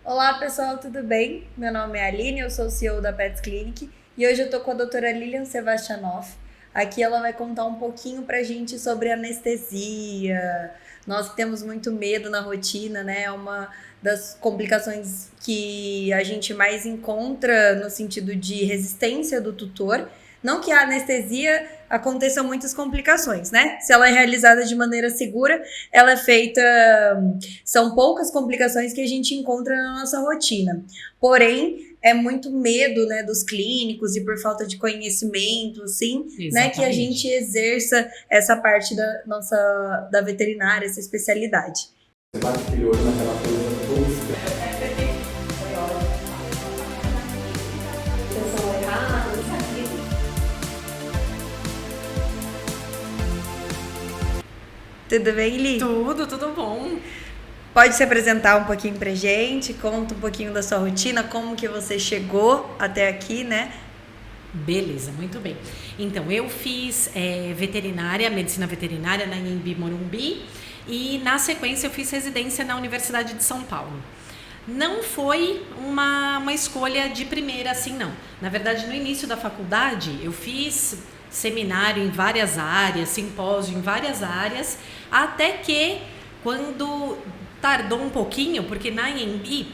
Olá pessoal, tudo bem? Meu nome é Aline, eu sou CEO da Pets Clinic e hoje eu tô com a doutora Lilian Sebastianoff. Aqui ela vai contar um pouquinho pra gente sobre anestesia. Nós que temos muito medo na rotina, né? É uma das complicações que a gente mais encontra no sentido de resistência do tutor. Não que a anestesia aconteçam muitas complicações, né? Se ela é realizada de maneira segura, ela é feita. São poucas complicações que a gente encontra na nossa rotina. Porém, é muito medo, né, dos clínicos e por falta de conhecimento, assim, né, que a gente Exatamente. exerça essa parte da nossa da veterinária, essa especialidade. Você bate aquele olho naquela coisa tosca. Tudo bem, Li? Tudo bom. Pode se apresentar um pouquinho pra gente, conta um pouquinho da sua rotina, como que você chegou até aqui, né? Beleza, muito bem. Então, eu fiz medicina veterinária na Anhembi Morumbi e, na sequência, eu fiz residência na Universidade de São Paulo. Não foi uma escolha de primeira, assim, não. Na verdade, no início da faculdade, eu fiz seminário em várias áreas, simpósio em várias áreas, até que, quando tardou um pouquinho, porque na Anhembi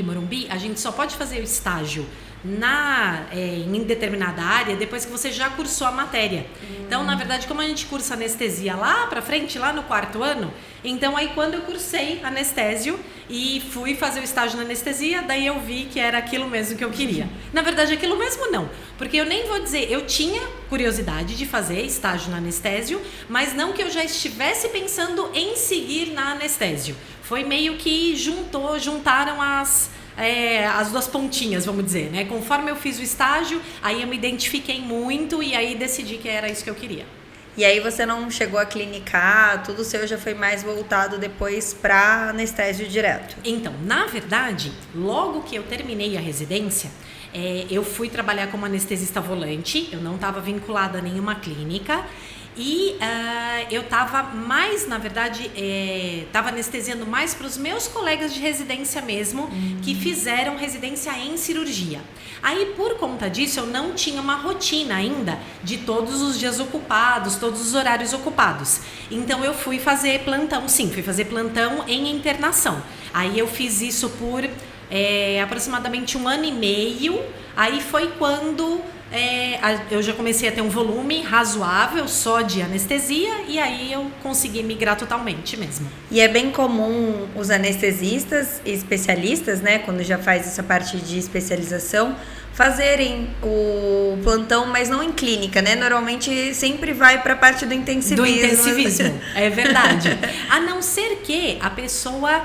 Morumbi, a gente só pode fazer o estágio em determinada área depois que você já cursou a matéria. Então, na verdade, como a gente cursa anestesia lá pra frente, lá no 4º ano, então aí quando eu cursei anestésio e fui fazer o estágio na anestesia, daí eu vi que era aquilo mesmo que eu queria. Na verdade, aquilo mesmo não, porque eu nem vou dizer, eu tinha curiosidade de fazer estágio na anestésio, mas não que eu já estivesse pensando em seguir na anestésio. Foi meio que juntaram as duas pontinhas, vamos dizer, né? Conforme eu fiz o estágio, aí eu me identifiquei muito e aí decidi que era isso que eu queria. E aí você não chegou a clinicar, tudo seu já foi mais voltado depois para anestésio direto. Então, na verdade, logo que eu terminei a residência, eu fui trabalhar como anestesista volante, eu não estava vinculada a nenhuma clínica. E eu estava mais, na verdade, estava anestesiando mais para os meus colegas de residência mesmo, que fizeram residência em cirurgia. Aí, por conta disso, eu não tinha uma rotina ainda de todos os dias ocupados, todos os horários ocupados. Então, eu fui fazer plantão, sim, fui fazer plantão em internação. Aí, eu fiz isso por aproximadamente 1 ano e meio. Aí, foi quando eu já comecei a ter um volume razoável só de anestesia e aí eu consegui migrar totalmente mesmo. E é bem comum os anestesistas e especialistas, né, quando já faz essa parte de especialização, fazerem o plantão, mas não em clínica, né? Normalmente sempre vai para a parte do intensivismo. Do intensivismo, é verdade. A não ser que a pessoa,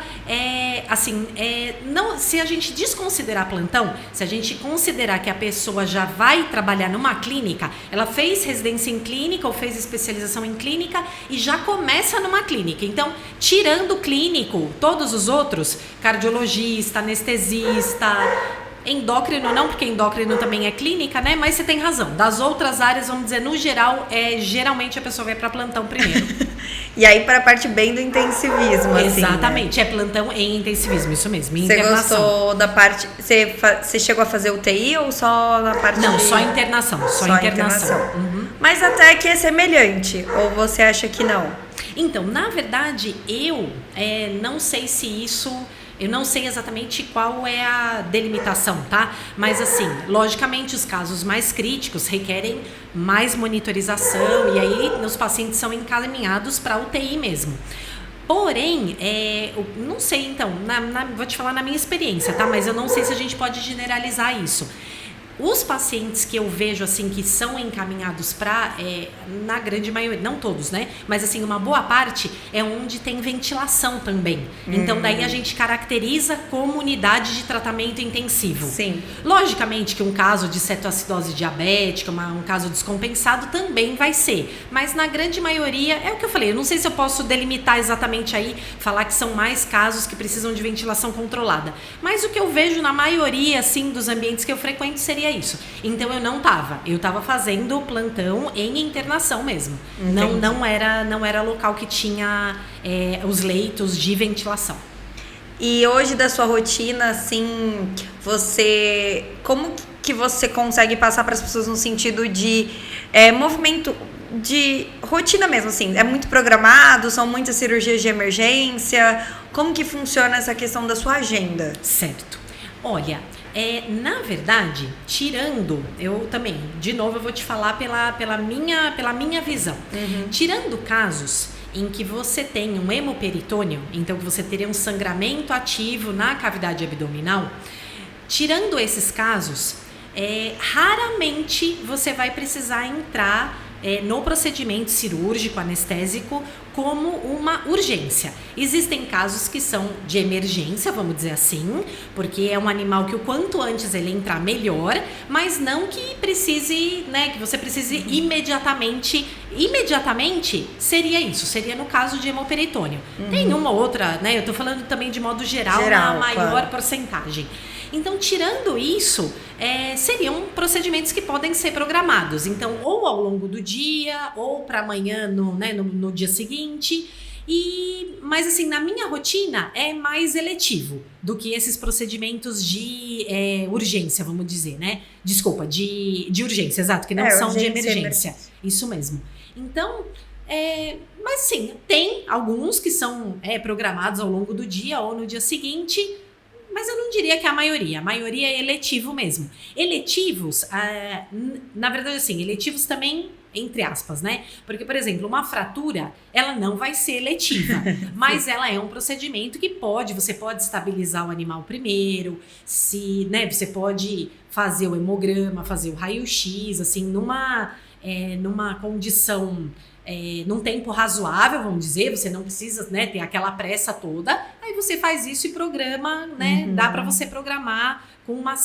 não, se a gente desconsiderar plantão, se a gente considerar que a pessoa já vai trabalhar numa clínica, ela fez residência em clínica ou fez especialização em clínica e já começa numa clínica. Então, tirando o clínico, todos os outros, cardiologista, anestesista, endócrino não, porque endócrino também é clínica, né? Mas você tem razão. Das outras áreas, vamos dizer, no geral, geralmente a pessoa vai para plantão primeiro. E aí para a parte bem do intensivismo, assim, Exatamente, né? É plantão em intensivismo, isso mesmo, Você internação. gostou da parte... Você chegou a fazer UTI ou só na parte Não, de... só internação, só internação. Uhum. Mas até que é semelhante, ou você acha que não? Então, na verdade, eu não sei se isso... Eu não sei exatamente qual é a delimitação, tá? Mas assim, logicamente os casos mais críticos requerem mais monitorização e aí os pacientes são encaminhados para UTI mesmo. Porém, não sei então, vou te falar na minha experiência, tá? Mas eu não sei se a gente pode generalizar isso. Os pacientes que eu vejo assim que são encaminhados para, na grande maioria, não todos, né? Mas assim, uma boa parte é onde tem ventilação também. Então daí a gente caracteriza como unidade de tratamento intensivo. Sim. Logicamente que um caso de cetoacidose diabética, um caso descompensado também vai ser. Mas na grande maioria, é o que eu falei, eu não sei se eu posso delimitar exatamente aí, falar que são mais casos que precisam de ventilação controlada. Mas o que eu vejo na maioria, assim, dos ambientes que eu frequento seria isso. Então eu estava fazendo plantão em internação mesmo. Não era local que tinha os leitos de ventilação. E hoje da sua rotina, assim, como que você consegue passar para as pessoas no sentido de movimento, de rotina mesmo, assim? É muito programado? São muitas cirurgias de emergência? Como que funciona essa questão da sua agenda? Certo. Olha, na verdade, tirando, eu também, de novo, eu vou te falar pela minha visão. Tirando casos em que você tem um hemoperitônio, então que você teria um sangramento ativo na cavidade abdominal, tirando esses casos, raramente você vai precisar entrar no procedimento cirúrgico anestésico como uma urgência. Existem casos que são de emergência, vamos dizer assim, porque é um animal que o quanto antes ele entrar melhor, mas não que precise, né, que você precise imediatamente. Imediatamente seria isso, seria no caso de hemoperitônio. Tem uma outra, né, eu tô falando também de modo geral na maior porcentagem. Então, tirando isso, seriam procedimentos que podem ser programados. Então, ou ao longo do dia, ou para amanhã no dia seguinte. Mas, assim, na minha rotina, é mais eletivo do que esses procedimentos de urgência, vamos dizer, né? Desculpa, de urgência, exato, que não são de emergência. Isso mesmo. Então, mas sim, tem alguns que são programados ao longo do dia ou no dia seguinte. Mas eu não diria que é a maioria é eletivo mesmo. Eletivos, na verdade assim, eletivos também, entre aspas, né? Porque, por exemplo, uma fratura, ela não vai ser eletiva, mas ela é um procedimento que você pode estabilizar o animal primeiro, né? Você pode fazer o hemograma, fazer o raio-x, assim, numa condição... num tempo razoável, vamos dizer, você não precisa, né, ter aquela pressa toda, aí você faz isso e programa, né, dá para você programar com um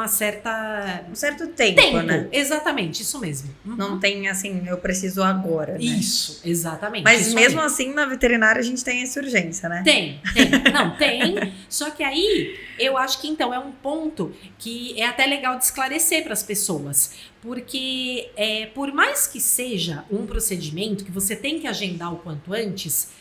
certo tempo, né? Exatamente, isso mesmo. Não tem assim, eu preciso agora, né? Isso, exatamente. Mas isso mesmo assim, na veterinária a gente tem essa urgência, né? Tem. Não, tem. Só que aí, eu acho que então é um ponto que é até legal de esclarecer para as pessoas. Porque por mais que seja um procedimento que você tem que agendar o quanto antes,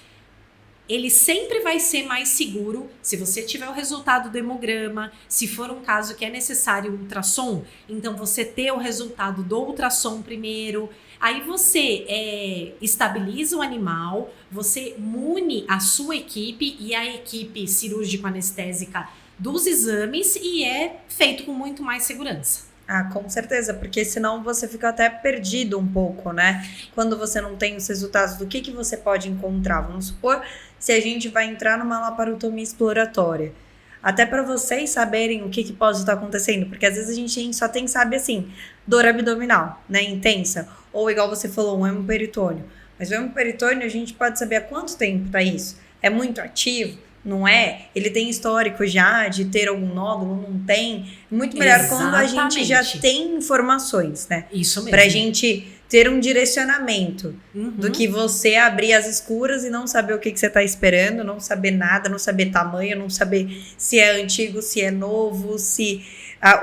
ele sempre vai ser mais seguro se você tiver o resultado do hemograma, se for um caso que é necessário ultrassom, então você ter o resultado do ultrassom primeiro. Aí você estabiliza o animal, você mune a sua equipe e a equipe cirúrgico-anestésica dos exames e é feito com muito mais segurança. Ah, com certeza, porque senão você fica até perdido um pouco, né? Quando você não tem os resultados do que você pode encontrar. Vamos supor, se a gente vai entrar numa laparotomia exploratória. Até para vocês saberem o que pode estar acontecendo, porque às vezes a gente só sabe assim, dor abdominal, né, intensa, ou igual você falou, um hemoperitônio. Mas o hemoperitônio a gente pode saber há quanto tempo tá isso. É muito ativo? Não é? Ele tem histórico já de ter algum nódulo? Não tem? Muito melhor quando a gente já tem informações, né? Isso mesmo. Pra gente ter um direcionamento do que você abrir as escuras e não saber o que você tá esperando, não saber nada, não saber tamanho, não saber se é antigo, se é novo, se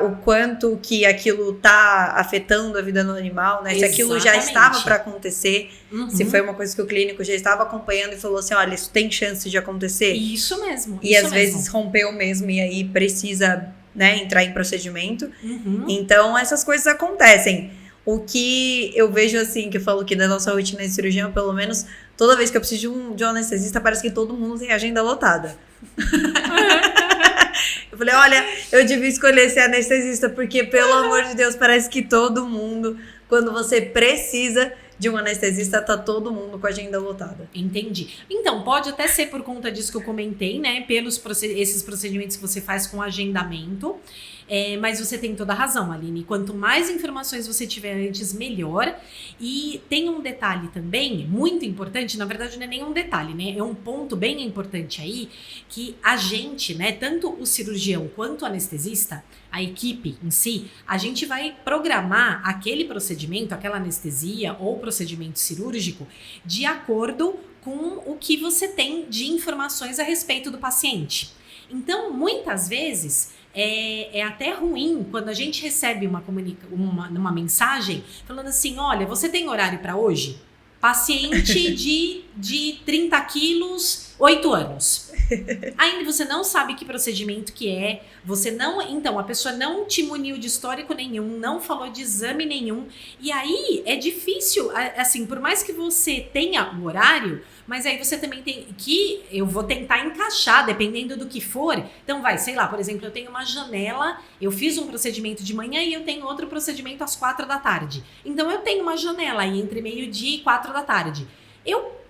o quanto que aquilo tá afetando a vida do animal, né? Exatamente. Se aquilo já estava para acontecer, se foi uma coisa que o clínico já estava acompanhando e falou assim, olha, isso tem chance de acontecer. Isso mesmo. E às vezes rompeu mesmo e aí precisa, né, entrar em procedimento. Então essas coisas acontecem. O que eu vejo assim, que eu falo que da nossa rotina de cirurgião, pelo menos toda vez que eu preciso de um anestesista, parece que todo mundo tem agenda lotada. Eu falei, olha, eu devia escolher ser anestesista, porque, pelo amor de Deus, parece que todo mundo, quando você precisa de um anestesista, tá todo mundo com a agenda lotada. Entendi. Então, pode até ser por conta disso que eu comentei, né? Esses procedimentos que você faz com agendamento. Mas você tem toda a razão, Aline. Quanto mais informações você tiver antes, melhor. E tem um detalhe também, muito importante, na verdade não é nem um detalhe, né? É um ponto bem importante aí, que a gente, né, tanto o cirurgião quanto o anestesista, a equipe em si, a gente vai programar aquele procedimento, aquela anestesia ou procedimento cirúrgico de acordo com o que você tem de informações a respeito do paciente. Então, muitas vezes... É até ruim quando a gente recebe uma mensagem falando assim, olha, você tem horário para hoje? Paciente de 30 quilos 8 anos. Ainda você não sabe que procedimento que é, então a pessoa não te muniu de histórico nenhum, não falou de exame nenhum, e aí é difícil, assim, por mais que você tenha o horário, mas aí você também tem que, eu vou tentar encaixar, dependendo do que for, então sei lá, por exemplo, eu tenho uma janela, eu fiz um procedimento de manhã e eu tenho outro procedimento às 4 da tarde, então eu tenho uma janela aí entre meio-dia e 4 da tarde,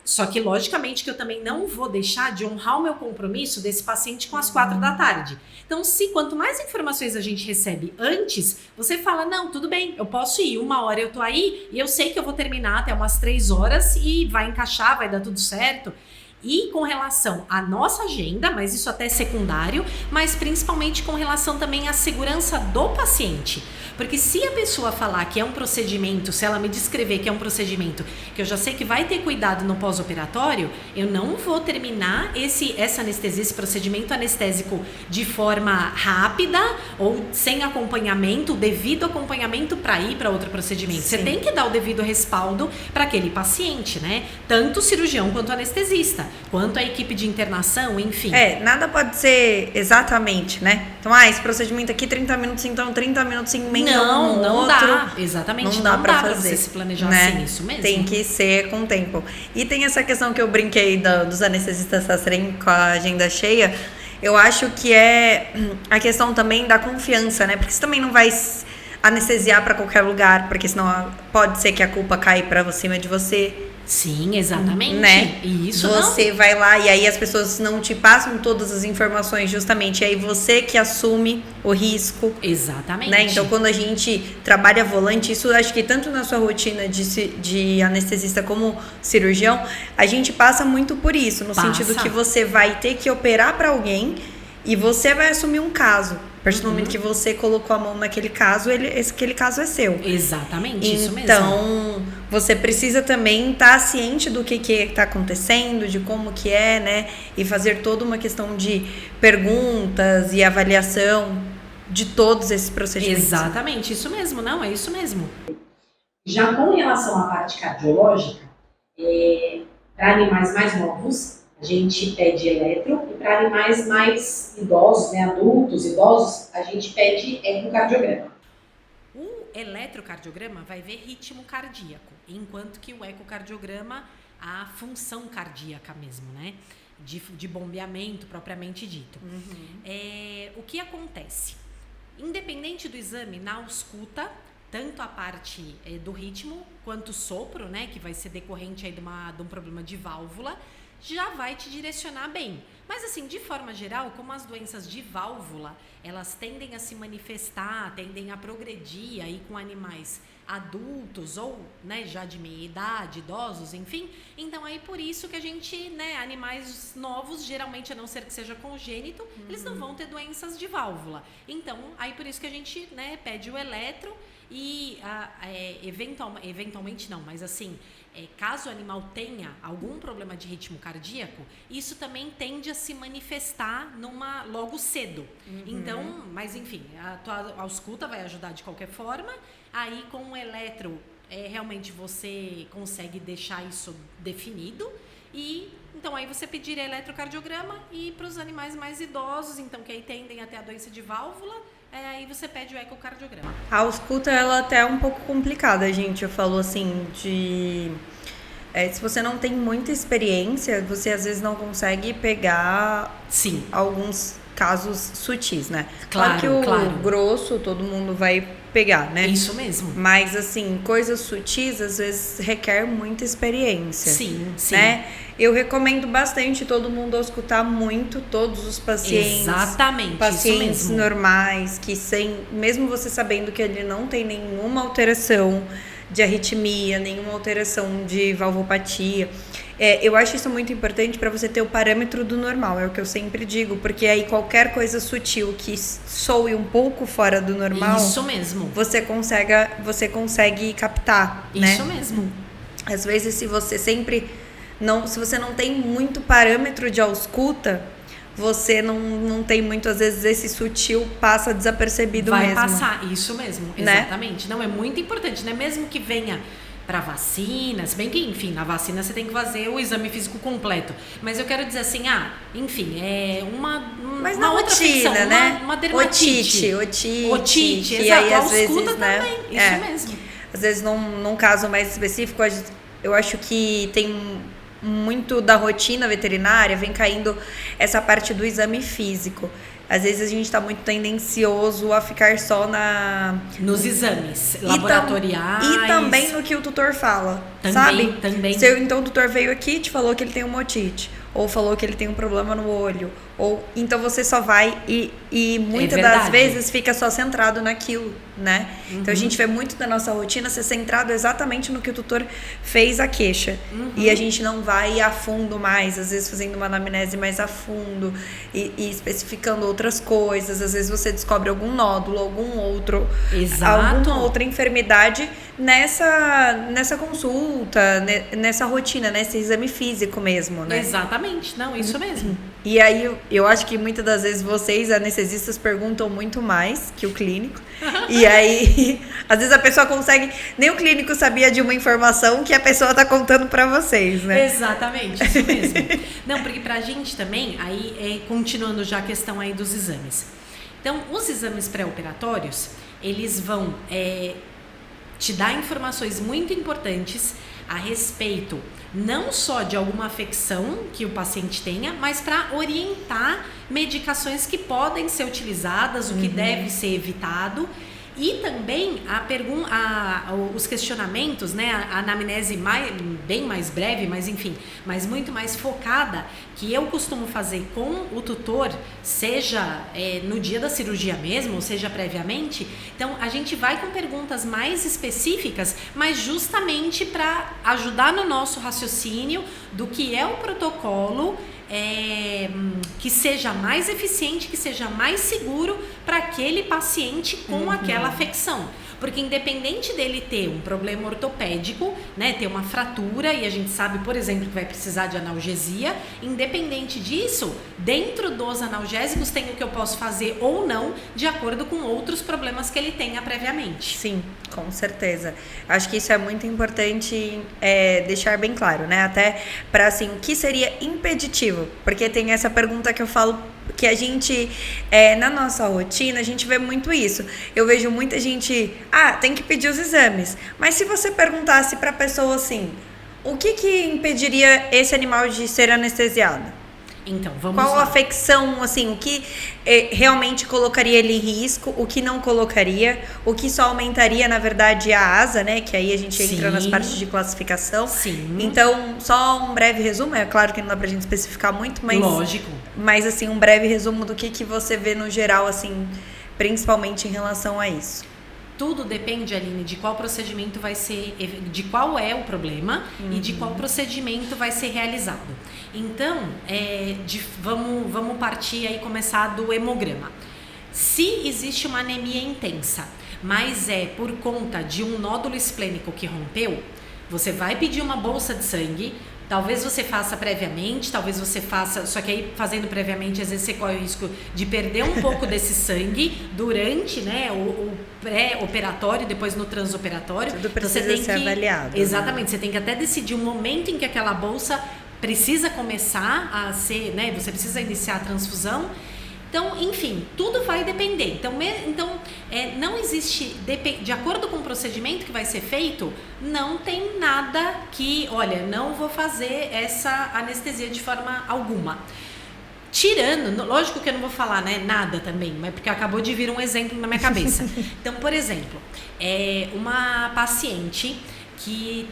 só que, logicamente, que eu também não vou deixar de honrar o meu compromisso desse paciente com as 4 da tarde. Então, quanto mais informações a gente recebe antes, você fala, não, tudo bem, eu posso ir, 1 hora eu tô aí e eu sei que eu vou terminar até umas 3 horas e vai encaixar, vai dar tudo certo. E com relação à nossa agenda, mas isso até é secundário, mas principalmente com relação também à segurança do paciente. Porque se a pessoa falar que é um procedimento, se ela me descrever que é um procedimento que eu já sei que vai ter cuidado no pós-operatório, eu não vou terminar essa anestesia, esse procedimento anestésico de forma rápida ou sem acompanhamento, devido acompanhamento para ir para outro procedimento. Sim. Você tem que dar o devido respaldo para aquele paciente, né? Tanto o cirurgião quanto o anestesista, quanto a equipe de internação, enfim. Nada pode ser exatamente, né? Então, esse procedimento aqui 30 minutos, então 30 minutos em meio. Não dá. Exatamente, não dá pra fazer, você se planejar, né? assim, isso mesmo. Tem que ser com tempo. E tem essa questão que eu brinquei dos anestesistas estarem com a agenda cheia. Eu acho que é a questão também da confiança, né? Porque você também não vai anestesiar pra qualquer lugar, porque senão pode ser que a culpa caia pra cima de você. Sim, exatamente. Né? E isso você vai lá e aí as pessoas não te passam todas as informações justamente, e aí você que assume o risco. Exatamente. Né? Então, quando a gente trabalha volante, isso acho que tanto na sua rotina de anestesista como cirurgião, a gente passa muito por isso, no sentido que você vai ter que operar para alguém e você vai assumir um caso. A partir do momento que você colocou a mão naquele caso, aquele caso é seu. Exatamente, isso mesmo. Então, você precisa também estar ciente do que está acontecendo, de como que é, né? E fazer toda uma questão de perguntas e avaliação de todos esses procedimentos. Exatamente, isso mesmo, não, é isso mesmo. Já com relação à parte cardiológica, para animais mais novos, a gente pede eletro, e para animais mais idosos, né, adultos, idosos, a gente pede ecocardiograma. O eletrocardiograma vai ver ritmo cardíaco, enquanto que o ecocardiograma, a função cardíaca mesmo, né? De bombeamento propriamente dito. O que acontece? Independente do exame, na ausculta, tanto a parte do ritmo quanto o sopro, né, que vai ser decorrente aí de um problema de válvula, já vai te direcionar bem. Mas assim, de forma geral, como as doenças de válvula, elas tendem a se manifestar, tendem a progredir aí com animais adultos ou, né, já de meia idade, idosos, enfim. Então aí por isso que a gente, né, animais novos, geralmente a não ser que seja congênito, eles não vão ter doenças de válvula. Então aí por isso que a gente, né, pede o eletro e eventualmente não, mas assim, caso o animal tenha algum problema de ritmo cardíaco, isso também tende a se manifestar logo cedo. Então, mas enfim, a tua ausculta vai ajudar de qualquer forma. Aí com o eletro, realmente você consegue deixar isso definido. E então aí você pedir eletrocardiograma, e para os animais mais idosos, então que aí tendem a ter a doença de válvula, aí você pede o ecocardiograma. A ausculta, ela até é um pouco complicada, gente. Eu falo assim, se você não tem muita experiência, você às vezes não consegue pegar alguns casos sutis, né? Claro que o grosso todo mundo vai pegar, né? Isso mesmo. Mas assim, coisas sutis às vezes requer muita experiência. Sim. Né? Eu recomendo bastante todo mundo auscultar muito todos os pacientes. Exatamente. Pacientes isso mesmo. normais, mesmo você sabendo que ele não tem nenhuma alteração de arritmia, nenhuma alteração de valvopatia. Eu acho isso muito importante para você ter o parâmetro do normal, é o que eu sempre digo, porque aí qualquer coisa sutil que soe um pouco fora do normal, isso mesmo, você consegue captar, né? Isso mesmo. Às vezes, se você não tem muito parâmetro de ausculta, você não tem muito, às vezes esse sutil passa desapercebido mesmo. Vai passar, isso mesmo, exatamente. Né? Não, é muito importante, né? Mesmo que venha para vacina, se bem que, enfim, na vacina você tem que fazer o exame físico completo. Mas eu quero dizer assim, enfim, é mas uma outra rotina, afecção, né? uma dermatite. Otite, exato, e aí, a às vezes, ausculta né? também, isso mesmo. Às vezes, num caso mais específico, eu acho que tem muito da rotina veterinária, vem caindo essa parte do exame físico. Às vezes a gente está muito tendencioso a ficar só nos exames laboratoriais. E também no que o tutor fala, também, sabe? Também. Então o tutor veio aqui e te falou que ele tem uma otite, ou falou que ele tem um problema no olho, ou então você só vai e muitas das vezes fica só centrado naquilo, né? Então a gente vê muito da nossa rotina ser centrado exatamente no que o tutor fez a queixa. E a gente não vai a fundo mais, às vezes fazendo uma anamnese mais a fundo e especificando outras coisas. Às vezes você descobre algum nódulo, alguma outra enfermidade nessa consulta, nessa rotina, nesse exame físico mesmo, né? Exatamente, não, isso mesmo. E aí eu acho que muitas das vezes vocês, anestesistas, perguntam muito mais que o clínico. E aí, às vezes a pessoa consegue... Nem o clínico sabia de uma informação que a pessoa tá contando pra vocês, né? Exatamente, isso mesmo. Não, porque pra gente também, aí continuando já a questão aí dos exames. Então, os exames pré-operatórios, eles vão te dar informações muito importantes a respeito não só de alguma afecção que o paciente tenha, mas para orientar medicações que podem ser utilizadas, o que deve ser evitado. E também os questionamentos, né, a anamnese bem mais breve, mas enfim, mas muito mais focada, que eu costumo fazer com o tutor, seja no dia da cirurgia mesmo, ou seja previamente. Então, a gente vai com perguntas mais específicas, mas justamente para ajudar no nosso raciocínio do que é o protocolo, que seja mais eficiente, que seja mais seguro para aquele paciente com aquela afecção. Porque independente dele ter um problema ortopédico, né, ter uma fratura, e a gente sabe, por exemplo, que vai precisar de analgesia, independente disso, dentro dos analgésicos tem o que eu posso fazer ou não, de acordo com outros problemas que ele tenha previamente. Sim, com certeza. Acho que isso é muito importante deixar bem claro, né? Até para, assim, o que seria impeditivo? Porque tem essa pergunta que eu falo que a gente, na nossa rotina, a gente vê muito isso. Eu vejo muita gente, tem que pedir os exames. Mas se você perguntasse para a pessoa assim, o que impediria esse animal de ser anestesiado? Então, vamos Qual lá. afecção, assim, o que realmente colocaria ele em risco, o que não colocaria, o que só aumentaria, na verdade, a asa, né? Que aí a gente entra nas partes de classificação. Sim. Então, só um breve resumo, é claro que não dá pra gente especificar muito, mas... Lógico. Mas, assim, um breve resumo do que você vê no geral, assim, principalmente em relação a isso. Tudo depende, Aline, de qual procedimento vai ser, de qual é o problema e de qual procedimento vai ser realizado. Então, vamos partir aí, começar do hemograma. Se existe uma anemia intensa, mas por conta de um nódulo esplênico que rompeu, você vai pedir uma bolsa de sangue. Talvez você faça previamente, talvez você faça... Só que aí, fazendo previamente, às vezes você corre o risco de perder um pouco desse sangue durante, né, o pré-operatório, depois no transoperatório. Tudo precisa ser avaliado. Exatamente. Né? Você tem que até decidir o momento em que aquela bolsa precisa começar a ser... né, você precisa iniciar a transfusão. Então, enfim, tudo vai depender. Então não existe, de acordo com o procedimento que vai ser feito, não tem nada que, olha, não vou fazer essa anestesia de forma alguma. Tirando, lógico que eu não vou falar, né, nada também, mas porque acabou de vir um exemplo na minha cabeça. Então, por exemplo, uma paciente que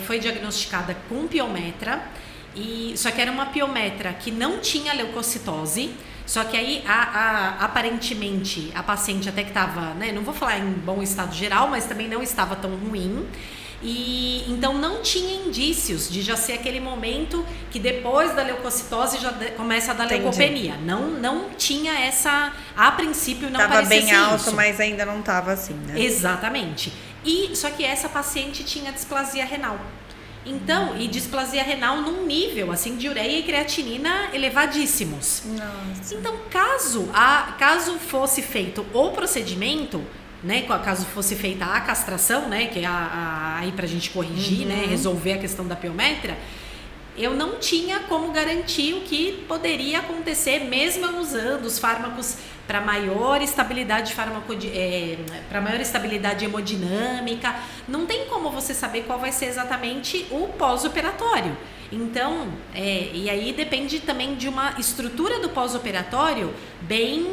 foi diagnosticada com piometra, só que era uma piometra que não tinha leucocitose. Só que aí, aparentemente, a paciente até que estava, né, não vou falar em bom estado geral, mas também não estava tão ruim. E então não tinha indícios de já ser aquele momento que depois da leucocitose já começa a dar leucopenia. Não tinha essa, a princípio não parecia bem alto, isso. Mas ainda não estava assim, né? Exatamente. Só que essa paciente tinha displasia renal. Então, e displasia renal num nível, assim, de ureia e creatinina elevadíssimos. Nossa. Então, caso fosse feito o procedimento, né, caso fosse feita a castração, né, que é aí pra gente corrigir, né, resolver a questão da piometra, eu não tinha como garantir o que poderia acontecer, mesmo eu usando os fármacos para maior estabilidade para maior estabilidade hemodinâmica. Não tem como você saber qual vai ser exatamente o pós-operatório. Então, e aí depende também de uma estrutura do pós-operatório bem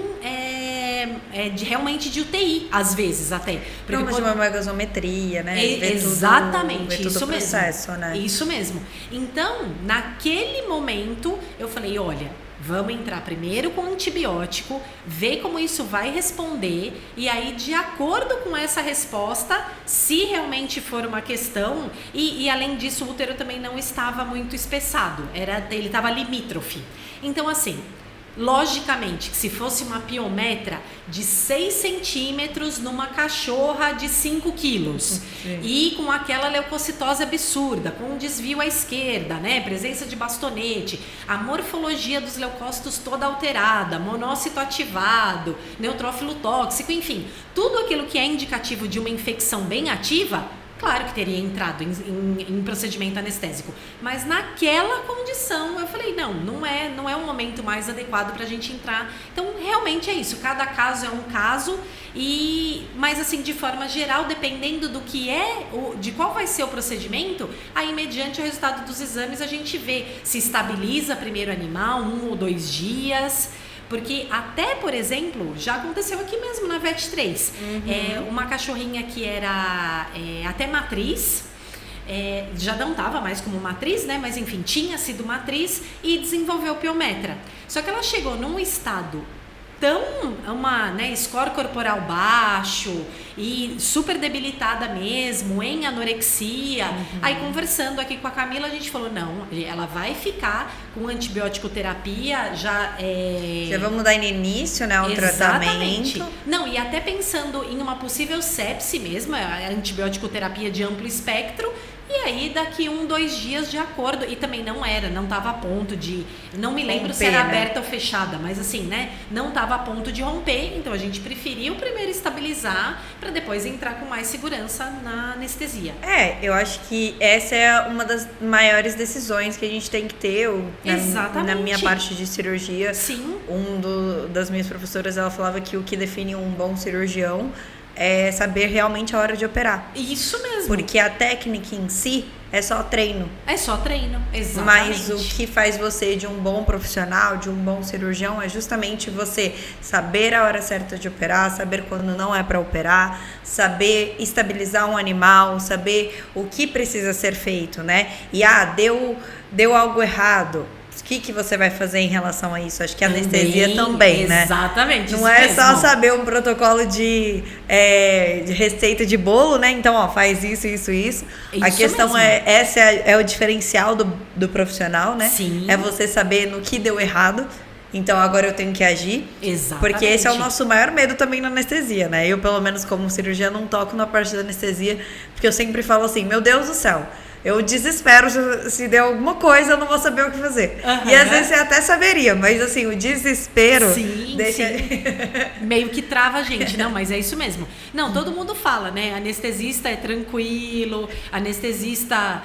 realmente de UTI, às vezes até. De uma megasometria, né? Exatamente, ver isso o processo, mesmo. Né? Isso mesmo. Então, naquele momento, eu falei, olha, vamos entrar primeiro com antibiótico, ver como isso vai responder e aí, de acordo com essa resposta, se realmente for uma questão, e além disso, o útero também não estava muito espessado, ele estava limítrofe. Então, assim, logicamente, que se fosse uma piometra de 6 centímetros numa cachorra de 5 quilos e com aquela leucocitose absurda, com um desvio à esquerda, né, presença de bastonete, a morfologia dos leucócitos toda alterada, monócito ativado, neutrófilo tóxico, enfim, tudo aquilo que é indicativo de uma infecção bem ativa, claro que teria entrado em procedimento anestésico, mas naquela condição eu falei, não é um momento mais adequado para a gente entrar. Então realmente é isso, cada caso é um caso, mas assim, de forma geral, dependendo do que de qual vai ser o procedimento, aí mediante o resultado dos exames a gente vê se estabiliza primeiro o animal, 1 ou 2 dias. Porque até, por exemplo, já aconteceu aqui mesmo na VET3. Uma cachorrinha que era até matriz, já não estava mais como matriz, né? Mas enfim, tinha sido matriz e desenvolveu piometra. Só que ela chegou num estado score corporal baixo e super debilitada mesmo, em anorexia. Aí conversando aqui com a Camila, a gente falou, não, ela vai ficar com antibiótico terapia, já vamos dar início, né, ao tratamento. Não, e até pensando em uma possível sepse mesmo, a antibiótico terapia de amplo espectro. E aí, daqui 1, 2 dias, de acordo, e também não estava a ponto de, não me lembro se era aberta ou fechada, mas assim, né, não estava a ponto de romper, então a gente preferiu primeiro estabilizar, para depois entrar com mais segurança na anestesia. Eu acho que essa é uma das maiores decisões que a gente tem que ter, na minha parte de cirurgia. Sim. Das minhas professoras, ela falava que o que define um bom cirurgião é saber realmente a hora de operar. Isso mesmo. Porque a técnica em si é só treino. É só treino, exatamente. Mas o que faz você de um bom profissional, de um bom cirurgião, é justamente você saber a hora certa de operar, saber quando não é para operar, saber estabilizar um animal, saber o que precisa ser feito, né? E deu algo errado. O que você vai fazer em relação a isso? Acho que a anestesia também, né? Exatamente. Não é só saber um protocolo de receita de bolo, né? Então, faz isso. A questão mesmo. Esse é o diferencial do profissional, né? Sim. É você saber no que deu errado. Então, agora eu tenho que agir. Exatamente. Porque esse é o nosso maior medo também na anestesia, né? Eu, pelo menos, como cirurgiã, não toco na parte da anestesia, porque eu sempre falo assim, meu Deus do céu, eu desespero, se der alguma coisa, eu não vou saber o que fazer. E às vezes você até saberia, mas assim, o desespero deixa... meio que trava a gente, não, mas é isso mesmo. Não, todo mundo fala, né? Anestesista é tranquilo, anestesista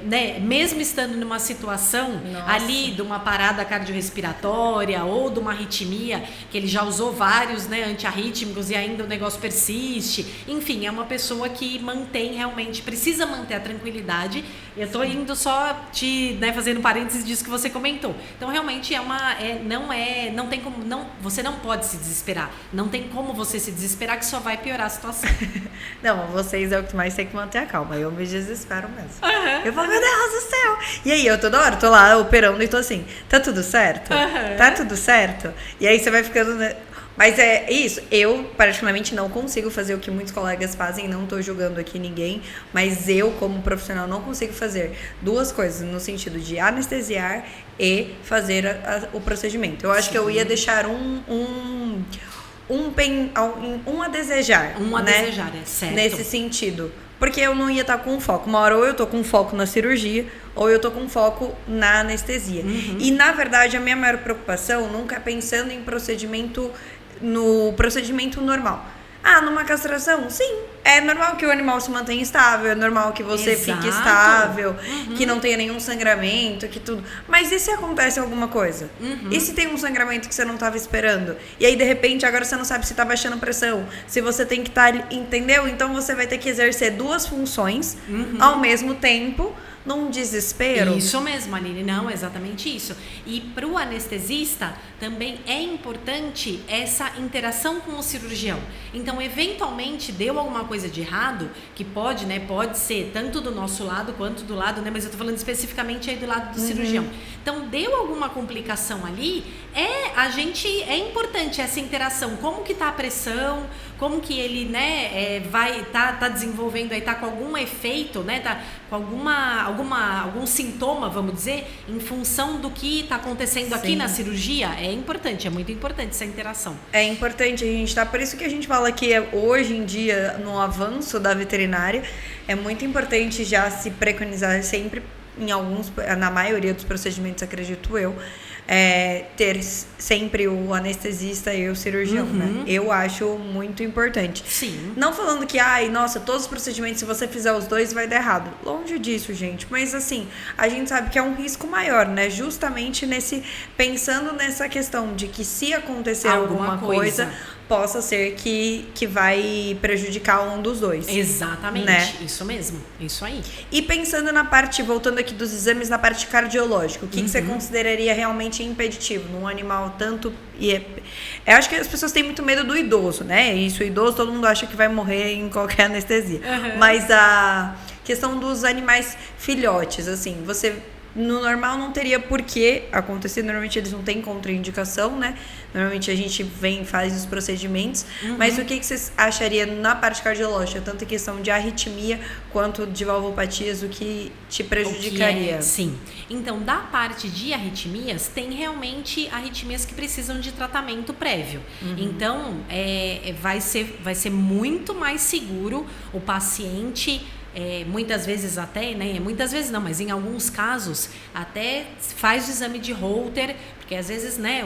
né? Mesmo estando numa situação ali de uma parada cardiorrespiratória ou de uma arritmia, que ele já usou vários, né, antiarrítmicos e ainda o negócio persiste. Enfim, é uma pessoa que precisa manter a tranquilidade. Eu tô indo só fazendo parênteses disso que você comentou. Então realmente não tem como, você não pode se desesperar. Não tem como você se desesperar, que só vai piorar a situação. Não, vocês é o que mais tem que manter a calma. Eu me desespero mesmo. Eu falo, meu Deus do céu. E aí, eu toda hora tô lá operando e tô assim, tá tudo certo? Tá tudo certo? E aí você vai ficando... Mas é isso, eu particularmente não consigo fazer o que muitos colegas fazem, não tô julgando aqui ninguém, mas eu como profissional não consigo fazer 2 coisas, no sentido de anestesiar e fazer o procedimento. Eu acho que eu ia deixar um a desejar. Desejar, é certo. Nesse sentido. Porque eu não ia estar com foco. Uma hora ou eu tô com foco na cirurgia, ou eu tô com foco na anestesia. E, na verdade, a minha maior preocupação nunca é pensando em no procedimento normal. Ah, numa castração? Sim. É normal que o animal se mantenha estável, é normal que você fique estável, que não tenha nenhum sangramento, que tudo. Mas e se acontece alguma coisa? E se tem um sangramento que você não estava esperando? E aí, de repente, agora você não sabe se tá baixando pressão, se você tem que estar, entendeu? Então você vai ter que exercer 2 funções ao mesmo tempo, num desespero. Isso mesmo, Aline, não, exatamente isso. E para o anestesista também é importante essa interação com o cirurgião. Então, eventualmente, deu alguma coisa de errado, que pode, né, pode ser tanto do nosso lado quanto do lado, né, mas eu tô falando especificamente aí do lado do cirurgião. Então, deu alguma complicação ali, é importante essa interação, como que tá a pressão, como que ele, né, tá desenvolvendo aí, tá com algum efeito, né, tá com algum sintoma, vamos dizer, em função do que tá acontecendo aqui na cirurgia. É importante, é muito importante essa interação. É importante a gente por isso que a gente fala que hoje em dia, no avanço da veterinária, é muito importante já se preconizar sempre, na maioria dos procedimentos, acredito eu, ter sempre o anestesista e o cirurgião, né? Eu acho muito importante. Sim. Não falando que, nossa, todos os procedimentos, se você fizer os 2, vai dar errado. Longe disso, gente. Mas, assim, a gente sabe que é um risco maior, né? Justamente pensando nessa questão de que se acontecer alguma coisa, possa ser que vai prejudicar um dos 2. Exatamente, né? Isso mesmo, isso aí. E pensando na parte, voltando aqui dos exames, na parte cardiológica, o que você consideraria realmente impeditivo num animal tanto... Eu acho que as pessoas têm muito medo do idoso, né? Isso, o idoso, todo mundo acha que vai morrer em qualquer anestesia. Mas a questão dos animais filhotes, assim, no normal não teria por que acontecer, normalmente eles não têm contraindicação, né? Normalmente a gente faz os procedimentos, mas o que você acharia na parte cardiológica, tanto em questão de arritmia quanto de valvopatias, o que te prejudicaria? Sim. Então, da parte de arritmias, tem realmente arritmias que precisam de tratamento prévio. Então, vai ser muito mais seguro o paciente... muitas vezes até, né? Muitas vezes não, mas em alguns casos até faz o exame de Holter, porque às vezes, né,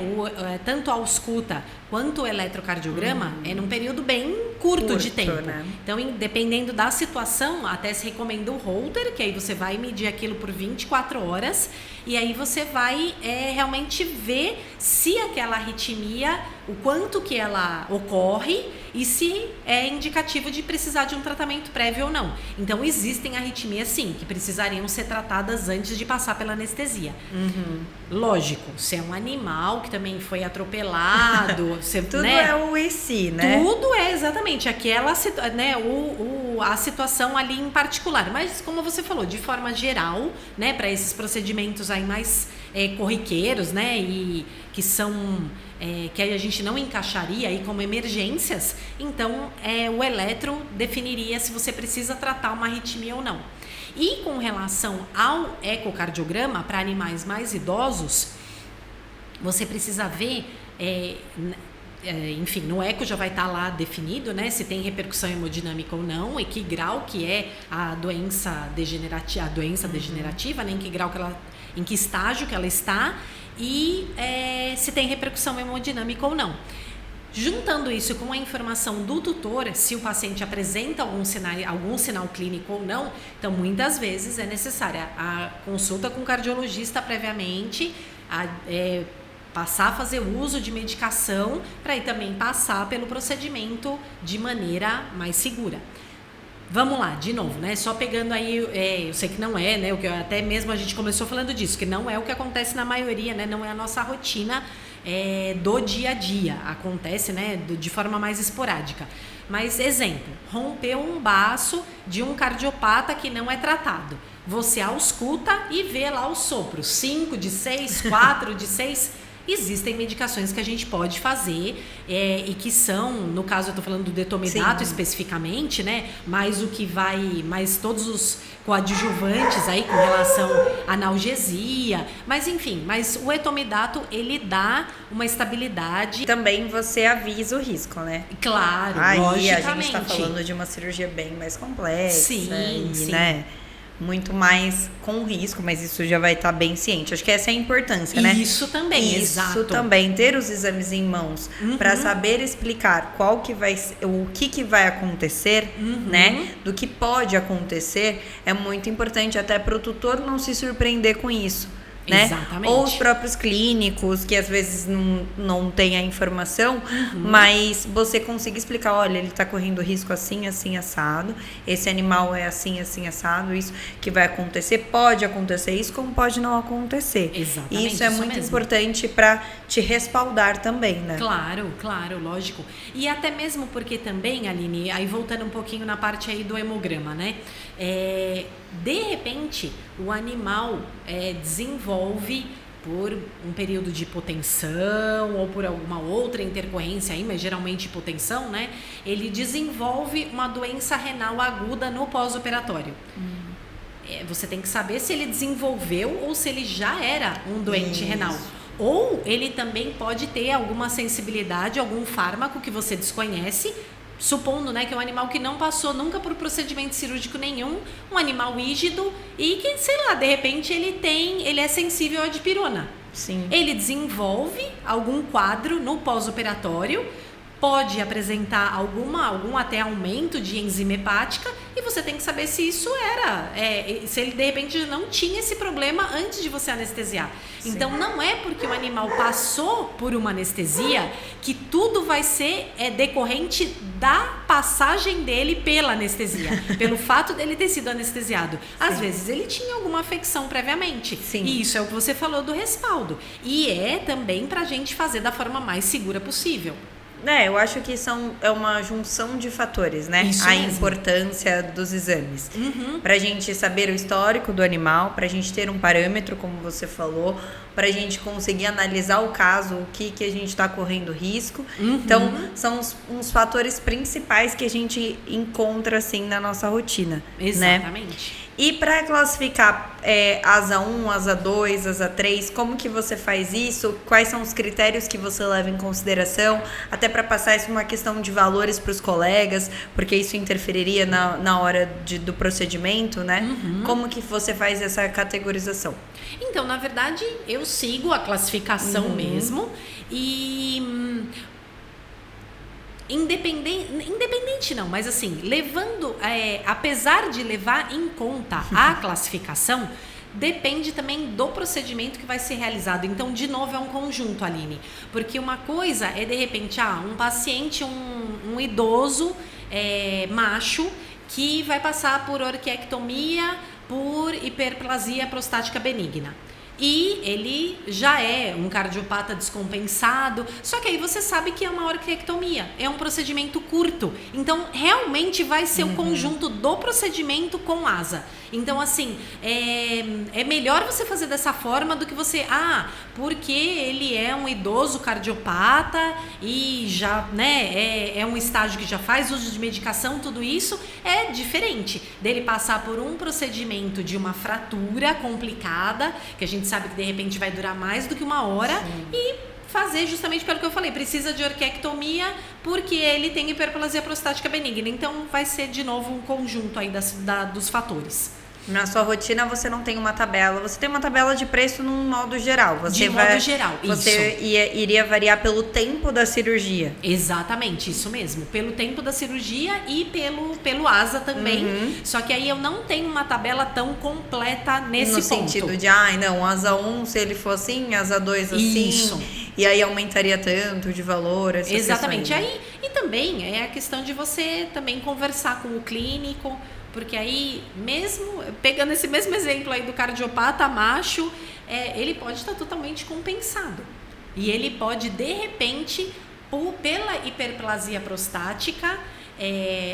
tanto a ausculta quanto o eletrocardiograma é num período bem curto de tempo. Né? Então, dependendo da situação, até se recomenda o Holter, que aí você vai medir aquilo por 24 horas e aí você vai realmente ver se aquela arritmia, o quanto que ela ocorre e se é indicativo de precisar de um tratamento prévio ou não. Então, existem arritmias, sim, que precisariam ser tratadas antes de passar pela anestesia. Lógico, se é um animal que também foi atropelado... Tudo, né? É o IC, né? Tudo é exatamente aquela, né, a situação ali em particular. Mas, como você falou, de forma geral, né, para esses procedimentos aí mais corriqueiros, né, e que são... que a gente não encaixaria aí como emergências, então o eletro definiria se você precisa tratar uma arritmia ou não. E com relação ao ecocardiograma, para animais mais idosos, você precisa ver, enfim, no eco já vai estar lá definido, né, se tem repercussão hemodinâmica ou não, e que grau que é a doença degenerativa, né, em que estágio que ela está, e se tem repercussão hemodinâmica ou não. Juntando isso com a informação do tutor, se o paciente apresenta algum sinal clínico ou não, então muitas vezes é necessária a consulta com o cardiologista previamente, passar a fazer uso de medicação para aí também passar pelo procedimento de maneira mais segura. Vamos lá, de novo, né? Só pegando aí, eu sei que não é, né? O que até mesmo a gente começou falando disso, que não é o que acontece na maioria, né? Não é a nossa rotina do dia a dia. Acontece, né? De forma mais esporádica. Mas, exemplo, rompeu um baço de um cardiopata que não é tratado. Você ausculta e vê lá os sopros. 5 de 6, 4 de 6... Existem medicações que a gente pode fazer e que são, no caso eu estou falando do detomidato especificamente, né? Mais todos os coadjuvantes aí com relação à analgesia, mas enfim, o etomidato ele dá uma estabilidade. Também você avisa o risco, né? Claro, aí logicamente. A gente está falando de uma cirurgia bem mais complexa. Sim. Né? muito mais com risco, mas isso já vai estar bem ciente. Acho que essa é a importância, né? Isso também, isso exato. também, ter os exames em mãos para saber explicar o que vai acontecer, né? Do que pode acontecer, é muito importante até para o tutor não se surpreender com isso. Né? Exatamente. Ou os próprios clínicos, que às vezes não tem a informação, mas você consiga explicar, olha, ele está correndo risco assim, assim, assado, esse animal é assim, assim, assado, isso que vai acontecer, pode acontecer isso, como pode não acontecer. Exatamente, Isso é muito importante para te respaldar também, né? Claro, lógico. E até mesmo porque também, Aline, aí voltando um pouquinho na parte aí do hemograma, né? De repente, o animal desenvolve por um período de hipotensão ou por alguma outra intercorrência aí, mas geralmente hipotensão, né? Ele desenvolve uma doença renal aguda no pós-operatório. Você tem que saber se ele desenvolveu ou se ele já era um doente renal. Ou ele também pode ter alguma sensibilidade, algum fármaco que você desconhece, supondo, né, que é um animal que não passou nunca por procedimento cirúrgico nenhum, um animal rígido e que, sei lá, de repente ele é sensível à dipirona. Sim. Ele desenvolve algum quadro no pós-operatório, pode apresentar algum até aumento de enzima hepática e você tem que saber se isso se ele de repente não tinha esse problema antes de você anestesiar. Sim. Então não é porque o animal passou por uma anestesia que tudo vai ser decorrente da passagem dele pela anestesia, pelo fato dele ter sido anestesiado. Às vezes ele tinha alguma afecção previamente. Sim. E isso é o que você falou do respaldo. E é também pra gente fazer da forma mais segura possível. Eu acho que é uma junção de fatores, né? Isso a mesmo. Importância dos exames. Pra gente saber o histórico do animal, pra gente ter um parâmetro, como você falou, pra gente conseguir analisar o caso, o que a gente tá correndo risco. Então, são uns fatores principais que a gente encontra, assim, na nossa rotina. Exatamente. Né? E para classificar asa 1, asa 2, asa 3, como que você faz isso? Quais são os critérios que você leva em consideração? Até para passar isso uma questão de valores para os colegas, porque isso interferiria na hora do procedimento, né? Como que você faz essa categorização? Então, na verdade, eu sigo a classificação mesmo e... Independente não, mas assim, apesar de levar em conta a classificação, depende também do procedimento que vai ser realizado. Então, de novo, é um conjunto, Aline. Porque uma coisa é, de repente, um paciente, um idoso macho, que vai passar por orquiectomia, por hiperplasia prostática benigna. E ele já é um cardiopata descompensado, só que aí você sabe que é uma orquiectomia, é um procedimento curto, então realmente vai ser o conjunto do procedimento com asa. Então assim, é melhor você fazer dessa forma do que você, porque ele é um idoso cardiopata e já, né, é um estágio que já faz uso de medicação, tudo isso é diferente dele passar por um procedimento de uma fratura complicada, que a gente sabe que de repente vai durar mais do que uma hora. Sim. E fazer justamente pelo que eu falei, precisa de orquiectomia porque ele tem hiperplasia prostática benigna. Então vai ser de novo um conjunto aí dos fatores. Na sua rotina você não tem uma tabela, você tem uma tabela de preço num modo geral. Modo geral, você iria variar pelo tempo da cirurgia. Exatamente, isso mesmo. Pelo tempo da cirurgia e pelo asa também. Só que aí eu não tenho uma tabela tão completa nesse ponto. No sentido de, asa 1, se ele for assim, asa 2 assim. Isso. E aí aumentaria tanto de valor, essas Exatamente. questões. Aí, e também é a questão de você também conversar com o clínico. Porque aí, mesmo pegando esse mesmo exemplo aí do cardiopata macho, ele pode estar totalmente compensado. E ele pode, de repente, pela hiperplasia prostática,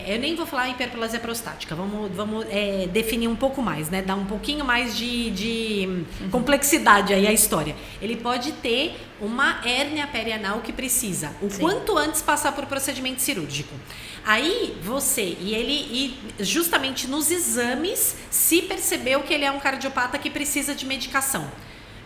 eu nem vou falar hiperplasia prostática, vamos definir um pouco mais, né? Dar um pouquinho mais de complexidade aí à história. Ele pode ter uma hérnia perianal que precisa quanto antes passar por procedimento cirúrgico. Aí ele justamente nos exames se percebeu que ele é um cardiopata que precisa de medicação.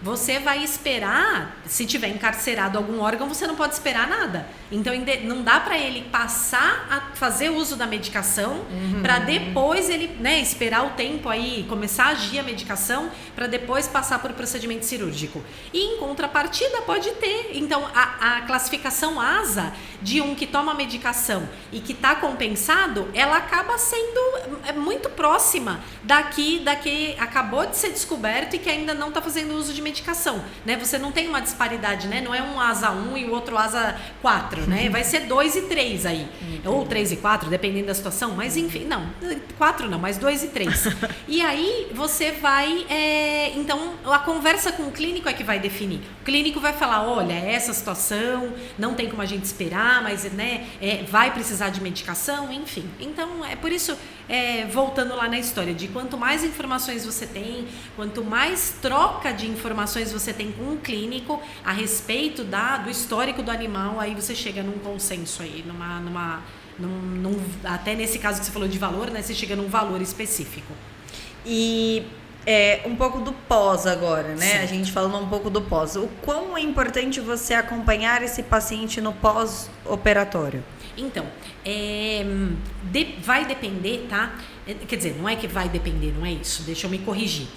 você vai esperar, se tiver encarcerado algum órgão, você não pode esperar nada. Então não dá para ele passar a fazer uso da medicação para depois ele, né, esperar o tempo aí, começar a agir a medicação para depois passar por procedimento cirúrgico. E em contrapartida pode ter. Então a classificação ASA de um que toma medicação e que está compensado, ela acaba sendo muito próxima da que acabou de ser descoberto e que ainda não está fazendo uso de medicação, né? Você não tem uma disparidade, né? Não é um ASA 1 e o outro ASA 4, né? Vai ser 2 e 3 aí, ou 3 e 4, dependendo da situação, mas enfim, não, 4 não, mas 2 e 3. E aí você vai, então a conversa com o clínico é que vai definir. O clínico vai falar, olha, essa situação, não tem como a gente esperar, mas né, vai precisar de medicação, enfim. Então é por isso, voltando lá na história, de quanto mais informações você tem, quanto mais troca de informações você tem com o clínico a respeito do histórico do animal, aí você chega num consenso aí, até nesse caso que você falou de valor, né, você chega num valor específico. E um pouco do pós agora, né? Sim. A gente falando um pouco do pós. O quão é importante você acompanhar esse paciente no pós-operatório? Então, vai depender, tá? Quer dizer, não é que vai depender, não é isso. Deixa eu me corrigir.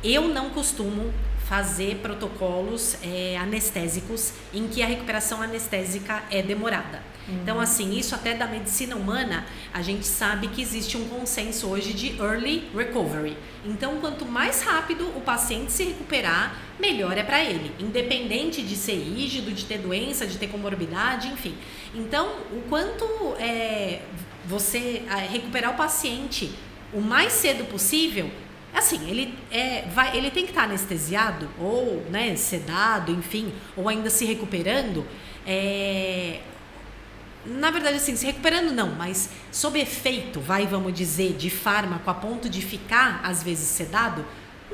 Eu não costumo fazer protocolos anestésicos em que a recuperação anestésica é demorada. Então, assim, isso até da medicina humana, a gente sabe que existe um consenso hoje de early recovery. Então, quanto mais rápido o paciente se recuperar, melhor é para ele, independente de ser rígido, de ter doença, de ter comorbidade, enfim. Então, o quanto você recuperar o paciente o mais cedo possível, assim, ele tem que estar anestesiado ou, né, sedado, enfim, ou ainda se recuperando. Na verdade, assim, se recuperando não, mas sob efeito, vamos dizer, de fármaco a ponto de ficar, às vezes, sedado,